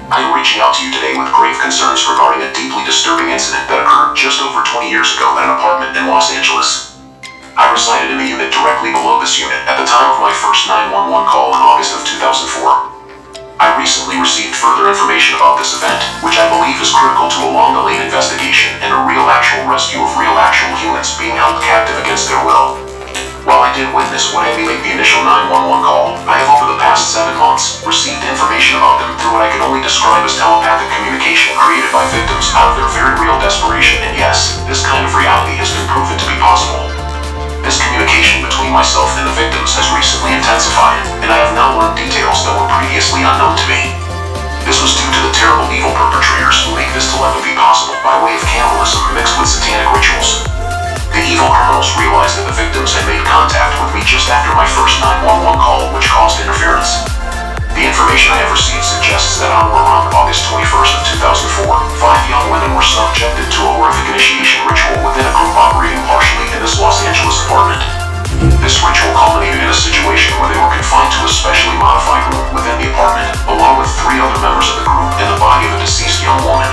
I am reaching out to you today with grave concerns regarding a deeply disturbing incident that occurred just over 20 years ago at an apartment in Los Angeles. I resided in a unit directly below this unit at the time of my first 911 call in August of 2004. I recently received further information about this event, which I believe is critical to a long-delayed investigation and a real actual rescue of real actual humans being held captive against their will. While I did witness what emulate the initial 911 call, I have over the past 7 months received information about them through what I can only describe as telepathic communication created by victims out of their very real desperation, and yes, this kind of reality has been proven to be possible. This communication between myself and the victims has recently intensified, and I have now learned details that were previously unknown to me. This was due to the terrible evil perpetrators who make this telepathy possible by way of cannibalism mixed with satanic rituals. The evil criminals realized that the victims had made contact with me just after my first 911 call, which caused interference. The information I have received suggests that on or around August 21st of 2004, 5 young women were subjected to a horrific initiation ritual within a group operating partially in this Los Angeles apartment. This ritual culminated in a situation where they were confined to a specially modified room within the apartment, along with 3 other members of the group and the body of a deceased young woman.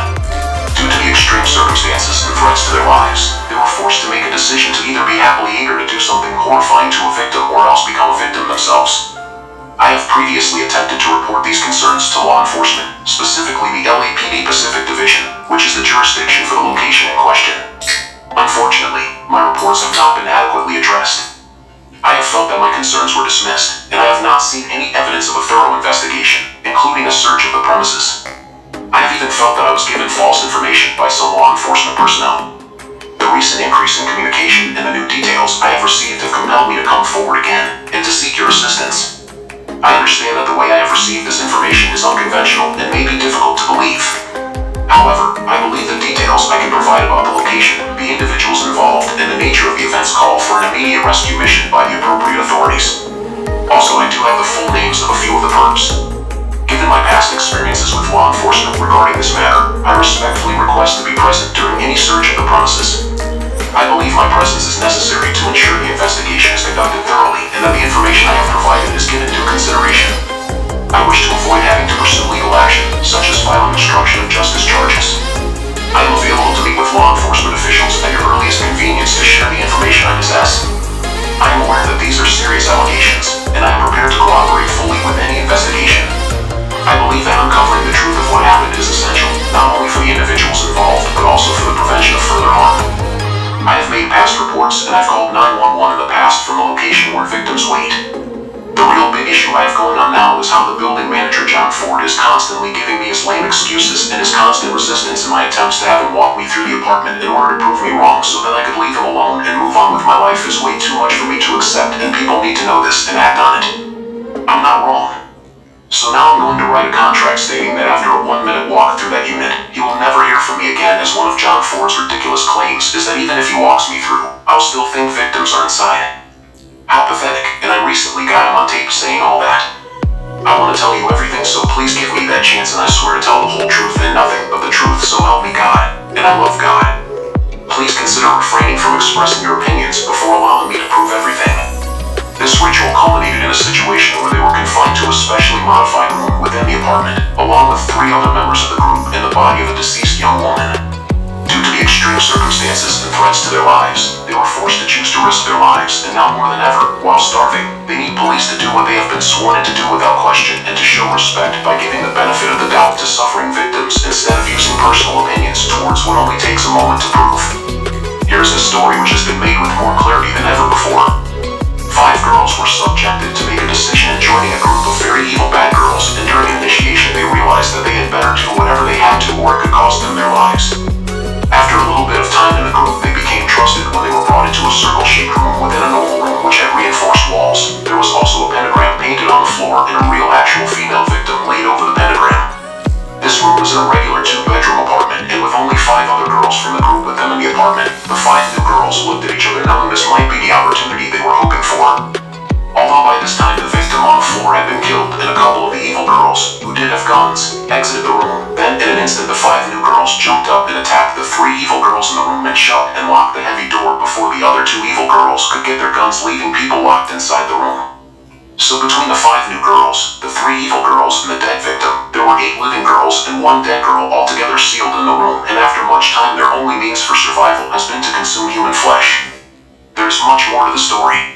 Due to the extreme circumstances and threats to their lives, they were forced to make a decision to either be happily eager to do something horrifying to a victim or else become a victim themselves. I have previously attempted to report these concerns to law enforcement, specifically the LAPD Pacific Division, which is the jurisdiction for the location in question. Unfortunately, my reports have not been adequately addressed. I have felt that my concerns were dismissed, and I have not seen any evidence of a thorough investigation, including a search of the premises. I have even felt that I was given false information by some law enforcement personnel. The recent increase in communication and the new details I have received have compelled me to come forward again and to seek your assistance. I understand that the way I have received this information is unconventional and may be difficult to believe. However, I believe the details I can provide about the location, the individuals involved, and the nature of the events call for an immediate rescue mission by the appropriate authorities. Also, I do have the full names of a few of the perps. Given my past experiences with law enforcement regarding this matter, I respectfully request to be present during any search of the premises. I believe my presence is necessary to ensure the investigation is conducted thoroughly and that the information I have provided is given due consideration. I wish to avoid having to pursue legal action, such as filing obstruction of justice charges. I am available to meet with law enforcement officials at your earliest convenience to share the information I possess. I am aware that these are serious allegations, and I am prepared to cooperate fully with any investigation. I believe that uncovering the truth of what happened is essential, not only for the individuals involved, but also for the prevention of further harm. I have made past reports, and I've called 911 in the past from a location where victims wait. The real big issue I have going on now is how the building manager, John Ford, is constantly giving me his lame excuses and his constant resistance in my attempts to have him walk me through the apartment in order to prove me wrong so that I could leave him alone and move on with my life is way too much for me to accept, and people need to know this and act on it. I'm not wrong. So now I'm going to write a contract stating that after a 1-minute walk through that unit, he will never hear from me again, as one of John Ford's ridiculous claims is that even if he walks me through, I'll still think victims are inside. How pathetic, and I recently got him on tape saying all that. I want to tell you everything, so please give me that chance, and I swear to tell the whole truth and nothing but the truth, so help me God, and I love God. Please consider refraining from expressing your opinions before allowing me to prove everything. This ritual culminated in a situation where they were confined to a specially modified room within the apartment, along with 3 other members of the group and the body of a deceased young woman. Due to the extreme circumstances and threats to their lives, they were forced to choose to risk their lives, and now more than ever, while starving, they need police to do what they have been sworn in to do without question, and to show respect by giving the benefit of the doubt to suffering victims instead of using personal opinions towards what only takes a moment to prove. Here's a story which has been made with more clarity than ever before. 5 girls were subjected to make a decision in joining a group of very evil bad girls, and during initiation they realized that they had better do whatever they had to or it could cost them their lives. After a little bit of time in the group, they became trusted when they were brought into a circle-shaped room within an oval room which had reinforced walls. There was also a pentagram painted on the floor and a real actual female victim laid over the pentagram. This room was an irregular 2-bedroom apartment, and with only 5 other girls from the group with them in the apartment, the 5 new girls looked at each other knowing this might be the opportunity they were hoping for. Although by this time the victim on the floor had been killed, and a couple of the evil girls, who did have guns, exited the room, then in an instant the 5 new girls jumped up and attacked the 3 evil girls in the room and shut and locked the heavy door before the other 2 evil girls could get their guns, leaving people locked inside the room. So between the 5 new girls, the 3 evil girls, and the dead victim, there were were 8 living girls and 1 dead girl altogether sealed in the room, and after much time their only means for survival has been to consume human flesh. There's much more to the story.